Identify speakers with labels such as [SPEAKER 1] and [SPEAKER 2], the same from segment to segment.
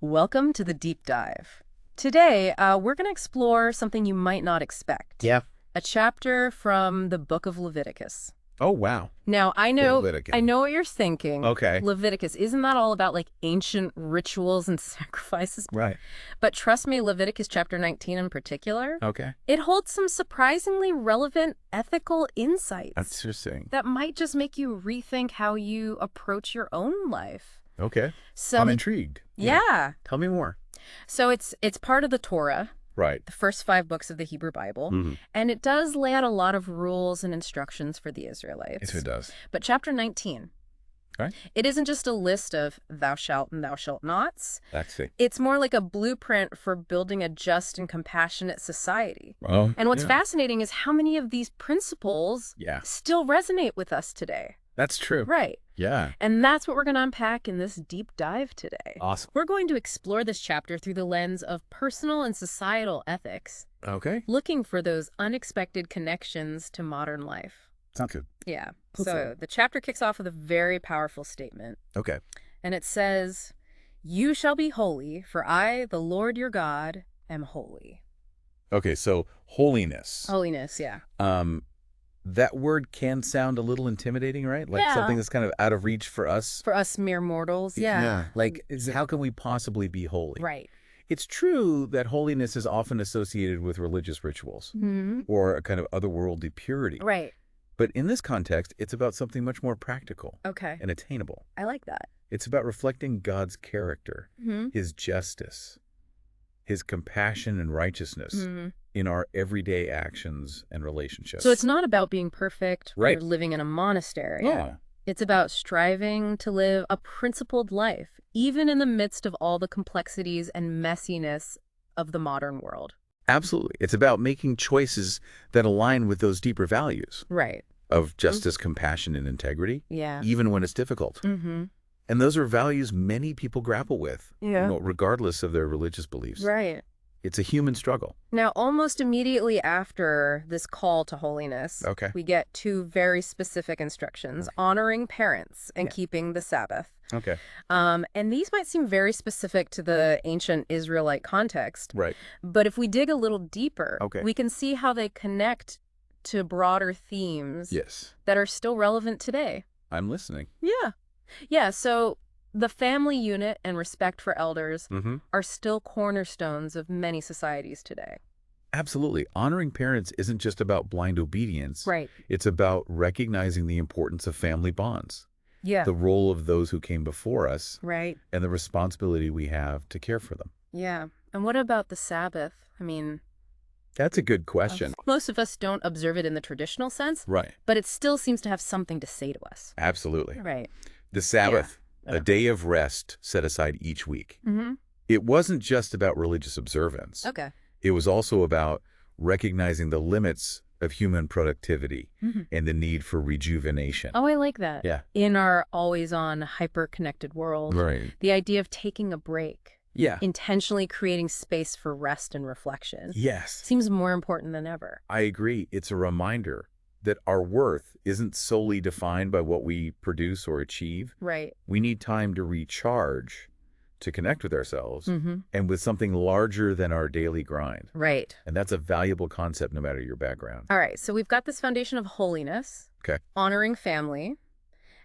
[SPEAKER 1] Welcome to the deep dive. Today, we're going to explore something you might not expect.
[SPEAKER 2] Yeah.
[SPEAKER 1] A chapter from the book of Leviticus.
[SPEAKER 2] Oh, wow.
[SPEAKER 1] Now, I
[SPEAKER 2] Leviticus.
[SPEAKER 1] know what you're thinking.
[SPEAKER 2] Okay.
[SPEAKER 1] Leviticus, isn't that all about like ancient rituals and sacrifices?
[SPEAKER 2] Right.
[SPEAKER 1] But trust me, Leviticus chapter 19 in particular,
[SPEAKER 2] Okay.
[SPEAKER 1] it holds some surprisingly relevant ethical insights
[SPEAKER 2] That's interesting.
[SPEAKER 1] that might just make you rethink how you approach your own life.
[SPEAKER 2] Okay.
[SPEAKER 1] So,
[SPEAKER 2] I'm intrigued.
[SPEAKER 1] yeah.
[SPEAKER 2] Tell me more.
[SPEAKER 1] So it's part of the Torah,
[SPEAKER 2] Right.
[SPEAKER 1] the first 5 books of the Hebrew Bible,
[SPEAKER 2] Mm-hmm.
[SPEAKER 1] and it does lay out a lot of rules and instructions for the Israelites.
[SPEAKER 2] Yes, it does.
[SPEAKER 1] But chapter 19,
[SPEAKER 2] Right.
[SPEAKER 1] it isn't just a list of thou shalt and thou shalt nots.
[SPEAKER 2] Actually.
[SPEAKER 1] It's more like a blueprint for building a just and compassionate society.
[SPEAKER 2] Well,
[SPEAKER 1] And what's
[SPEAKER 2] yeah.
[SPEAKER 1] fascinating is how many of these principles
[SPEAKER 2] Yeah.
[SPEAKER 1] still resonate with us today.
[SPEAKER 2] That's true.
[SPEAKER 1] Right.
[SPEAKER 2] Yeah.
[SPEAKER 1] And that's what we're going to unpack in this deep dive today.
[SPEAKER 2] Awesome.
[SPEAKER 1] We're going to explore this chapter through the lens of personal and societal ethics,
[SPEAKER 2] Okay.
[SPEAKER 1] looking for those unexpected connections to modern life.
[SPEAKER 2] Sounds good.
[SPEAKER 1] Yeah.
[SPEAKER 2] Cool.
[SPEAKER 1] So the chapter kicks off with a very powerful statement.
[SPEAKER 2] Okay.
[SPEAKER 1] And it says, "You shall be holy, for I, the Lord your God, am holy."
[SPEAKER 2] Okay. So holiness.
[SPEAKER 1] Holiness, yeah.
[SPEAKER 2] That word can sound a little intimidating, right? Like
[SPEAKER 1] Yeah.
[SPEAKER 2] something that's kind of out of reach for us.
[SPEAKER 1] For us mere mortals, yeah.
[SPEAKER 2] Like, how can we possibly be holy?
[SPEAKER 1] Right.
[SPEAKER 2] It's true that holiness is often associated with religious rituals
[SPEAKER 1] Mm-hmm.
[SPEAKER 2] or a kind of otherworldly purity.
[SPEAKER 1] Right.
[SPEAKER 2] But in this context, it's about something much more practical
[SPEAKER 1] Okay.
[SPEAKER 2] and attainable.
[SPEAKER 1] I like that.
[SPEAKER 2] It's about reflecting God's character,
[SPEAKER 1] Mm-hmm.
[SPEAKER 2] His justice, His compassion and righteousness
[SPEAKER 1] Mm-hmm.
[SPEAKER 2] in our everyday actions and relationships.
[SPEAKER 1] So it's not about being perfect
[SPEAKER 2] Right.
[SPEAKER 1] or living in a monastery.
[SPEAKER 2] Yeah.
[SPEAKER 1] It's about striving to live a principled life, even in the midst of all the complexities and messiness of the modern world.
[SPEAKER 2] Absolutely. It's about making choices that align with those deeper values
[SPEAKER 1] Right.
[SPEAKER 2] of justice, compassion, and integrity,
[SPEAKER 1] Yeah.
[SPEAKER 2] even when it's difficult.
[SPEAKER 1] Mm-hmm.
[SPEAKER 2] And those are values many people grapple with,
[SPEAKER 1] Yeah.
[SPEAKER 2] regardless of their religious beliefs.
[SPEAKER 1] Right.
[SPEAKER 2] It's a human struggle.
[SPEAKER 1] Now, almost immediately after this call to holiness,
[SPEAKER 2] Okay.
[SPEAKER 1] we get 2 very specific instructions, honoring parents and
[SPEAKER 2] Yeah.
[SPEAKER 1] keeping the Sabbath.
[SPEAKER 2] Okay.
[SPEAKER 1] And these might seem very specific to the ancient Israelite context,
[SPEAKER 2] Right.
[SPEAKER 1] but if we dig a little deeper,
[SPEAKER 2] Okay.
[SPEAKER 1] we can see how they connect to broader themes
[SPEAKER 2] Yes.
[SPEAKER 1] that are still relevant today.
[SPEAKER 2] I'm listening.
[SPEAKER 1] Yeah. Yeah, so the family unit and respect for elders
[SPEAKER 2] Mm-hmm.
[SPEAKER 1] are still cornerstones of many societies today.
[SPEAKER 2] Absolutely. Honoring parents isn't just about blind obedience.
[SPEAKER 1] Right.
[SPEAKER 2] It's about recognizing the importance of family bonds,
[SPEAKER 1] Yeah.
[SPEAKER 2] the role of those who came before us,
[SPEAKER 1] Right.
[SPEAKER 2] and the responsibility we have to care for them.
[SPEAKER 1] Yeah. And what about the Sabbath? I mean,
[SPEAKER 2] That's a good question.
[SPEAKER 1] most of us don't observe it in the traditional sense,
[SPEAKER 2] Right.
[SPEAKER 1] but it still seems to have something to say to us.
[SPEAKER 2] Absolutely.
[SPEAKER 1] Right.
[SPEAKER 2] The Sabbath,
[SPEAKER 1] Yeah.
[SPEAKER 2] a day of rest set aside each week.
[SPEAKER 1] Mm-hmm.
[SPEAKER 2] It wasn't just about religious observance.
[SPEAKER 1] Okay.
[SPEAKER 2] It was also about recognizing the limits of human productivity
[SPEAKER 1] Mhm.
[SPEAKER 2] and the need for rejuvenation.
[SPEAKER 1] Oh, I like that.
[SPEAKER 2] Yeah.
[SPEAKER 1] In our always-on, hyper-connected world,
[SPEAKER 2] Right.
[SPEAKER 1] the idea of taking a break,
[SPEAKER 2] Yeah.
[SPEAKER 1] intentionally creating space for rest and reflection,
[SPEAKER 2] Yes.
[SPEAKER 1] seems more important than ever.
[SPEAKER 2] I agree. It's a reminder that our worth isn't solely defined by what we produce or achieve.
[SPEAKER 1] Right.
[SPEAKER 2] We need time to recharge, to connect with ourselves,
[SPEAKER 1] Mm-hmm.
[SPEAKER 2] and with something larger than our daily grind.
[SPEAKER 1] Right.
[SPEAKER 2] And that's a valuable concept no matter your background.
[SPEAKER 1] All right. So we've got this foundation of holiness,
[SPEAKER 2] Okay.
[SPEAKER 1] honoring family,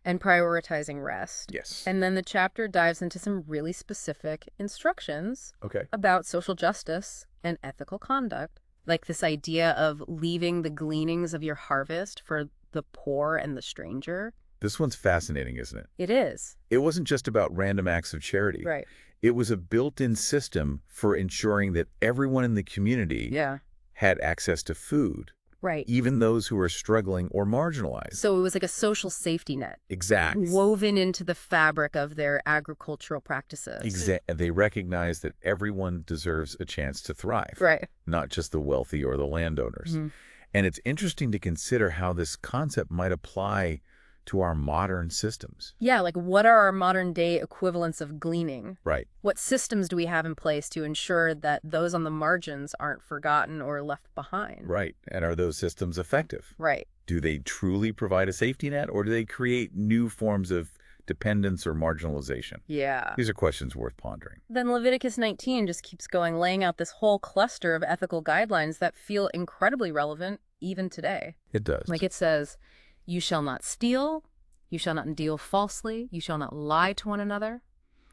[SPEAKER 1] and prioritizing rest.
[SPEAKER 2] Yes.
[SPEAKER 1] And then the chapter dives into some really specific instructions
[SPEAKER 2] Okay.
[SPEAKER 1] about social justice and ethical conduct, like this idea of leaving the gleanings of your harvest for the poor and the stranger.
[SPEAKER 2] This one's fascinating, isn't it?
[SPEAKER 1] It is.
[SPEAKER 2] It wasn't just about random acts of charity.
[SPEAKER 1] Right.
[SPEAKER 2] It was a built-in system for ensuring that everyone in the community
[SPEAKER 1] Yeah.
[SPEAKER 2] had access to food,
[SPEAKER 1] Right.
[SPEAKER 2] even those who are struggling or marginalized.
[SPEAKER 1] So it was like a social safety net
[SPEAKER 2] Exactly.
[SPEAKER 1] woven into the fabric of their agricultural practices.
[SPEAKER 2] They recognize that everyone deserves a chance to thrive,
[SPEAKER 1] Right.
[SPEAKER 2] not just the wealthy or the landowners.
[SPEAKER 1] Mhm.
[SPEAKER 2] And it's interesting to consider how this concept might apply to our modern systems.
[SPEAKER 1] Yeah, like what are our modern day equivalents of gleaning?
[SPEAKER 2] Right.
[SPEAKER 1] What systems do we have in place to ensure that those on the margins aren't forgotten or left behind?
[SPEAKER 2] Right. And are those systems effective?
[SPEAKER 1] Right.
[SPEAKER 2] Do they truly provide a safety net, or do they create new forms of dependence, or marginalization?
[SPEAKER 1] Yeah.
[SPEAKER 2] These are questions worth pondering.
[SPEAKER 1] Then Leviticus 19 just keeps going, laying out this whole cluster of ethical guidelines that feel incredibly relevant even today.
[SPEAKER 2] It does.
[SPEAKER 1] Like it says, you shall not steal, you shall not deal falsely, you shall not lie to one another,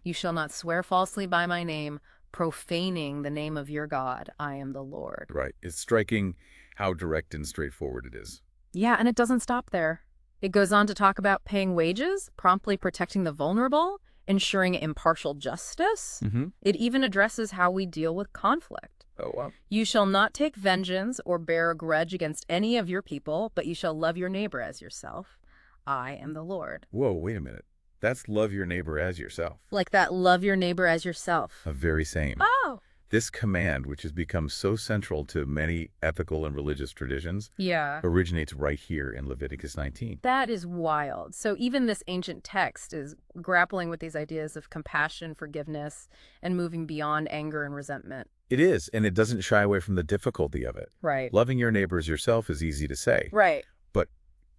[SPEAKER 1] you shall not swear falsely by my name, profaning the name of your God. I am the Lord.
[SPEAKER 2] Right. It's striking how direct and straightforward it is.
[SPEAKER 1] Yeah, and it doesn't stop there. It goes on to talk about paying wages, promptly protecting the vulnerable, ensuring impartial justice. It even addresses how we deal with conflict.
[SPEAKER 2] Oh, wow.
[SPEAKER 1] You shall not take vengeance or bear a grudge against any of your people, but you shall love your neighbor as yourself. I am the Lord.
[SPEAKER 2] Whoa, wait a minute. That's love your neighbor as yourself.
[SPEAKER 1] Like that, love your neighbor as yourself.
[SPEAKER 2] The very same.
[SPEAKER 1] Oh!
[SPEAKER 2] This command, which has become so central to many ethical and religious traditions,
[SPEAKER 1] Yeah.
[SPEAKER 2] originates right here in Leviticus 19.
[SPEAKER 1] That is wild. So even this ancient text is grappling with these ideas of compassion, forgiveness, and moving beyond anger and resentment.
[SPEAKER 2] It is, and it doesn't shy away from the difficulty of it.
[SPEAKER 1] Right.
[SPEAKER 2] Loving your neighbor as yourself is easy to say,
[SPEAKER 1] Right.
[SPEAKER 2] but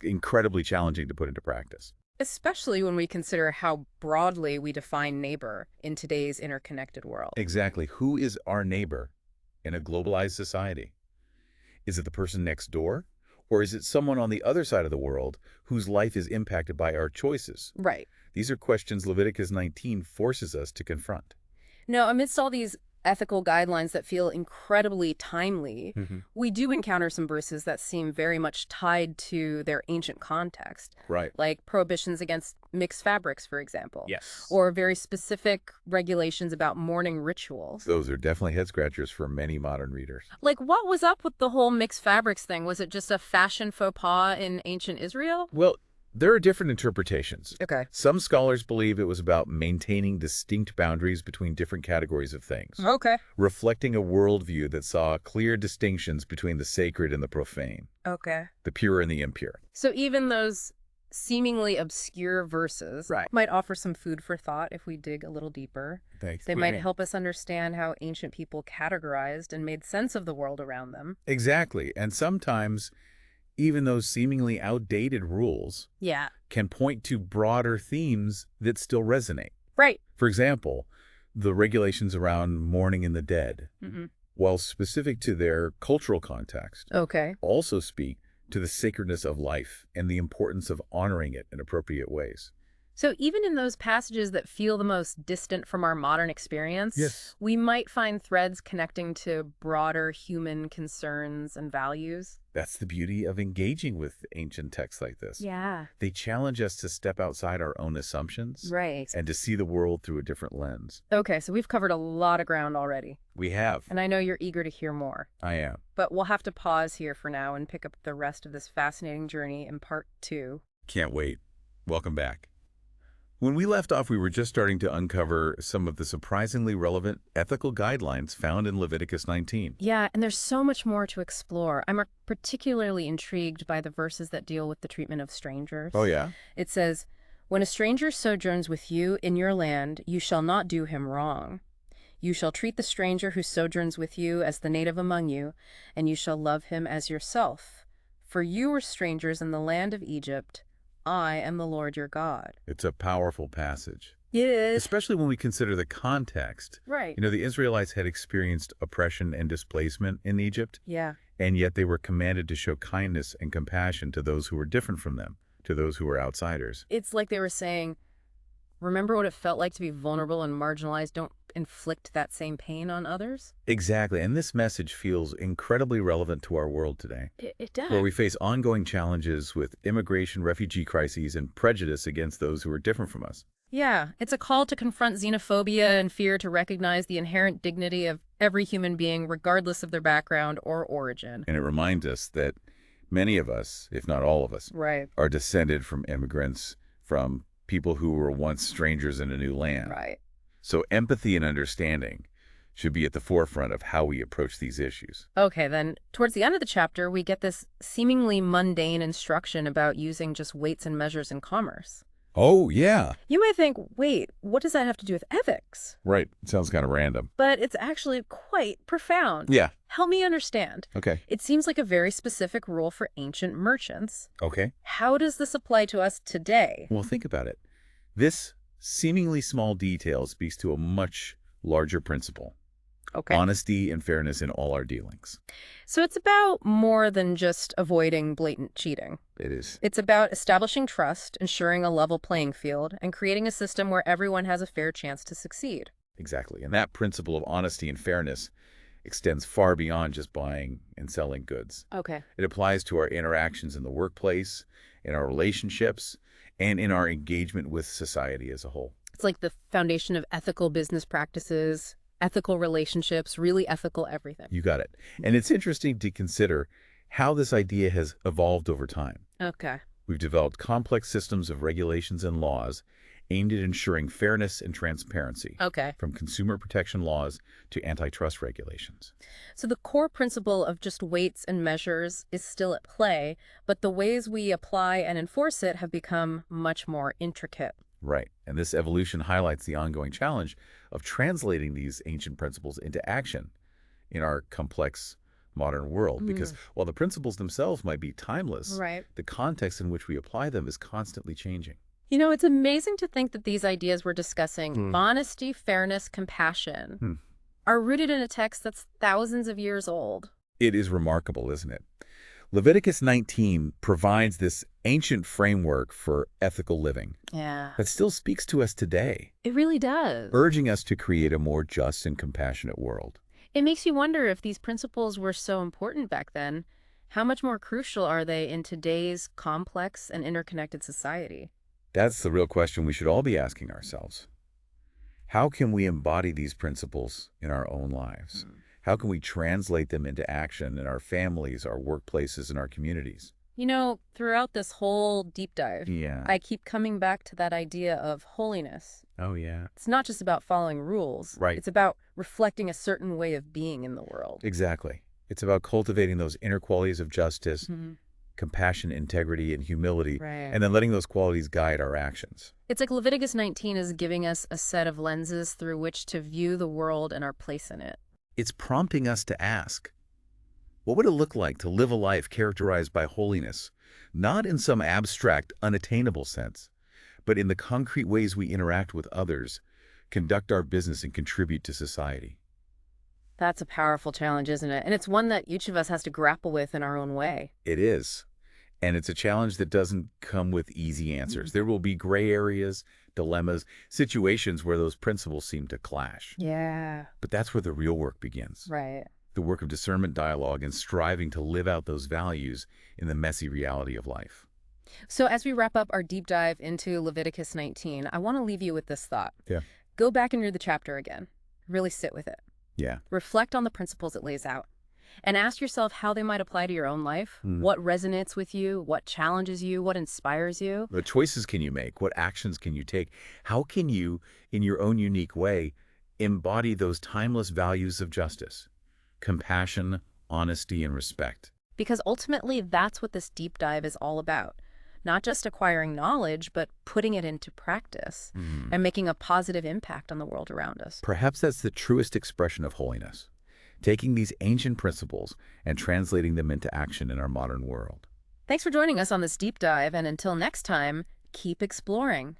[SPEAKER 2] incredibly challenging to put into practice.
[SPEAKER 1] Especially when we consider how broadly we define neighbor in today's interconnected world.
[SPEAKER 2] Exactly. Who is our neighbor in a globalized society? Is it the person next door? Or is it someone on the other side of the world whose life is impacted by our choices?
[SPEAKER 1] Right.
[SPEAKER 2] These are questions Leviticus 19 forces us to confront.
[SPEAKER 1] Now, amidst all these ethical guidelines that feel incredibly timely, we do encounter some verses that seem very much tied to their ancient context.
[SPEAKER 2] Right.
[SPEAKER 1] Like prohibitions against mixed fabrics, for example.
[SPEAKER 2] Yes.
[SPEAKER 1] Or very specific regulations about mourning rituals.
[SPEAKER 2] Those are definitely head scratchers for many modern readers.
[SPEAKER 1] Like, what was up with the whole mixed fabrics thing? Was it just a fashion faux pas in ancient Israel?
[SPEAKER 2] Well, there are different interpretations.
[SPEAKER 1] Okay.
[SPEAKER 2] Some scholars believe it was about maintaining distinct boundaries between different categories of things,
[SPEAKER 1] Okay.
[SPEAKER 2] reflecting a worldview that saw clear distinctions between the sacred and the profane,
[SPEAKER 1] Okay.
[SPEAKER 2] the pure and the impure.
[SPEAKER 1] So even those seemingly obscure verses might offer some food for thought if we dig a little deeper.
[SPEAKER 2] Thanks.
[SPEAKER 1] They might help us understand how ancient people categorized and made sense of the world around them.
[SPEAKER 2] Exactly. And sometimes even those seemingly outdated rules can point to broader themes that still resonate.
[SPEAKER 1] Right.
[SPEAKER 2] For example, the regulations around mourning in the dead, while specific to their cultural context,
[SPEAKER 1] Okay.
[SPEAKER 2] also speak to the sacredness of life and the importance of honoring it in appropriate ways.
[SPEAKER 1] So even in those passages that feel the most distant from our modern experience, we might find threads connecting to broader human concerns and values.
[SPEAKER 2] That's the beauty of engaging with ancient texts like this.
[SPEAKER 1] Yeah.
[SPEAKER 2] They challenge us to step outside our own assumptions
[SPEAKER 1] Right.
[SPEAKER 2] and to see the world through a different lens.
[SPEAKER 1] Okay, so we've covered a lot of ground already.
[SPEAKER 2] We have.
[SPEAKER 1] And I know you're eager to hear more.
[SPEAKER 2] I am.
[SPEAKER 1] But we'll have to pause here for now and pick up the rest of this fascinating journey in part 2.
[SPEAKER 2] Can't wait. Welcome back. When we left off, we were just starting to uncover some of the surprisingly relevant ethical guidelines found in Leviticus 19.
[SPEAKER 1] Yeah, and there's so much more to explore. I'm particularly intrigued by the verses that deal with the treatment of strangers.
[SPEAKER 2] Oh, yeah?
[SPEAKER 1] It says, "When a stranger sojourns with you in your land, you shall not do him wrong. You shall treat the stranger who sojourns with you as the native among you, and you shall love him as yourself. For you were strangers in the land of Egypt. I am the Lord your God."
[SPEAKER 2] It's a powerful passage.
[SPEAKER 1] It is.
[SPEAKER 2] Especially when we consider the context.
[SPEAKER 1] Right.
[SPEAKER 2] You know, the Israelites had experienced oppression and displacement in Egypt,
[SPEAKER 1] Yeah.
[SPEAKER 2] and yet they were commanded to show kindness and compassion to those who were different from them, to those who were outsiders.
[SPEAKER 1] It's like they were saying, remember what it felt like to be vulnerable and marginalized. Don't inflict that same pain on others.
[SPEAKER 2] Exactly, and this message feels incredibly relevant to our world today,
[SPEAKER 1] It does.
[SPEAKER 2] where we face ongoing challenges with immigration, refugee crises, and prejudice against those who are different from us.
[SPEAKER 1] Yeah, it's a call to confront xenophobia and fear, to recognize the inherent dignity of every human being, regardless of their background or origin.
[SPEAKER 2] And it reminds us that many of us, if not all of us,
[SPEAKER 1] Right.
[SPEAKER 2] are descended from immigrants, from people who were once strangers in a new land.
[SPEAKER 1] Right.
[SPEAKER 2] So empathy and understanding should be at the forefront of how we approach these issues.
[SPEAKER 1] Okay, then towards the end of the chapter, we get this seemingly mundane instruction about using just weights and measures in commerce.
[SPEAKER 2] Oh, yeah.
[SPEAKER 1] You might think, wait, what does that have to do with ethics?
[SPEAKER 2] Right. It sounds kind of random.
[SPEAKER 1] But it's actually quite profound.
[SPEAKER 2] Yeah.
[SPEAKER 1] Help me understand.
[SPEAKER 2] Okay.
[SPEAKER 1] It seems like a very specific rule for ancient merchants.
[SPEAKER 2] Okay.
[SPEAKER 1] How does this apply to us today?
[SPEAKER 2] Well, think about it. This seemingly small detail speaks to a much larger principle:
[SPEAKER 1] Okay.
[SPEAKER 2] honesty and fairness in all our dealings.
[SPEAKER 1] So it's about more than just avoiding blatant cheating.
[SPEAKER 2] It is.
[SPEAKER 1] It's about establishing trust, ensuring a level playing field, and creating a system where everyone has a fair chance to succeed.
[SPEAKER 2] Exactly. And that principle of honesty and fairness extends far beyond just buying and selling goods.
[SPEAKER 1] Okay.
[SPEAKER 2] It applies to our interactions in the workplace, in our relationships, and in our engagement with society as a whole.
[SPEAKER 1] It's like the foundation of ethical business practices, ethical relationships, really ethical everything.
[SPEAKER 2] You got it. And it's interesting to consider how this idea has evolved over time.
[SPEAKER 1] Okay.
[SPEAKER 2] We've developed complex systems of regulations and laws aimed at ensuring fairness and transparency,
[SPEAKER 1] Okay.
[SPEAKER 2] from consumer protection laws to antitrust regulations.
[SPEAKER 1] So the core principle of just weights and measures is still at play, but the ways we apply and enforce it have become much more intricate.
[SPEAKER 2] Right. And this evolution highlights the ongoing challenge of translating these ancient principles into action in our complex modern world. Because while the principles themselves might be timeless,
[SPEAKER 1] Right.
[SPEAKER 2] the context in which we apply them is constantly changing.
[SPEAKER 1] You know, it's amazing to think that these ideas we're discussing, honesty, fairness, compassion,
[SPEAKER 2] Hmm.
[SPEAKER 1] are rooted in a text that's thousands of years old.
[SPEAKER 2] It is remarkable, isn't it? Leviticus 19 provides this ancient framework for ethical living
[SPEAKER 1] Yeah.
[SPEAKER 2] that still speaks to us today,
[SPEAKER 1] It really does.
[SPEAKER 2] urging us to create a more just and compassionate world.
[SPEAKER 1] It makes you wonder, if these principles were so important back then, how much more crucial are they in today's complex and interconnected society?
[SPEAKER 2] That's the real question we should all be asking ourselves. How can we embody these principles in our own lives? How can we translate them into action in our families, our workplaces, and our communities?
[SPEAKER 1] You know, throughout this whole deep dive,
[SPEAKER 2] Yeah.
[SPEAKER 1] I keep coming back to that idea of holiness.
[SPEAKER 2] Oh, yeah.
[SPEAKER 1] It's not just about following rules.
[SPEAKER 2] Right.
[SPEAKER 1] It's about reflecting a certain way of being in the world.
[SPEAKER 2] Exactly. It's about cultivating those inner qualities of justice, compassion, integrity, and humility,
[SPEAKER 1] Right.
[SPEAKER 2] and then letting those qualities guide our actions.
[SPEAKER 1] It's like Leviticus 19 is giving us a set of lenses through which to view the world and our place in it.
[SPEAKER 2] It's prompting us to ask, what would it look like to live a life characterized by holiness, not in some abstract, unattainable sense, but in the concrete ways we interact with others, conduct our business, and contribute to society?
[SPEAKER 1] That's a powerful challenge, isn't it? And it's one that each of us has to grapple with in our own way.
[SPEAKER 2] It is. And it's a challenge that doesn't come with easy answers. There will be gray areas, dilemmas, situations where those principles seem to clash.
[SPEAKER 1] Yeah.
[SPEAKER 2] But that's where the real work begins.
[SPEAKER 1] Right.
[SPEAKER 2] The work of discernment, dialogue, and striving to live out those values in the messy reality of life.
[SPEAKER 1] So as we wrap up our deep dive into Leviticus 19, I want to leave you with this thought.
[SPEAKER 2] Yeah.
[SPEAKER 1] Go back and read the chapter again. Really sit with it.
[SPEAKER 2] Yeah.
[SPEAKER 1] Reflect on the principles it lays out. And ask yourself how they might apply to your own life. What resonates with you? What challenges you? What inspires you?
[SPEAKER 2] What choices can you make? What actions can you take? How can you, in your own unique way, embody those timeless values of justice, compassion, honesty, and respect?
[SPEAKER 1] Because ultimately, that's what this deep dive is all about. Not just acquiring knowledge, but putting it into practice and making a positive impact on the world around us.
[SPEAKER 2] Perhaps that's the truest expression of holiness, taking these ancient principles and translating them into action in our modern world.
[SPEAKER 1] Thanks for joining us on this deep dive, and until next time, keep exploring.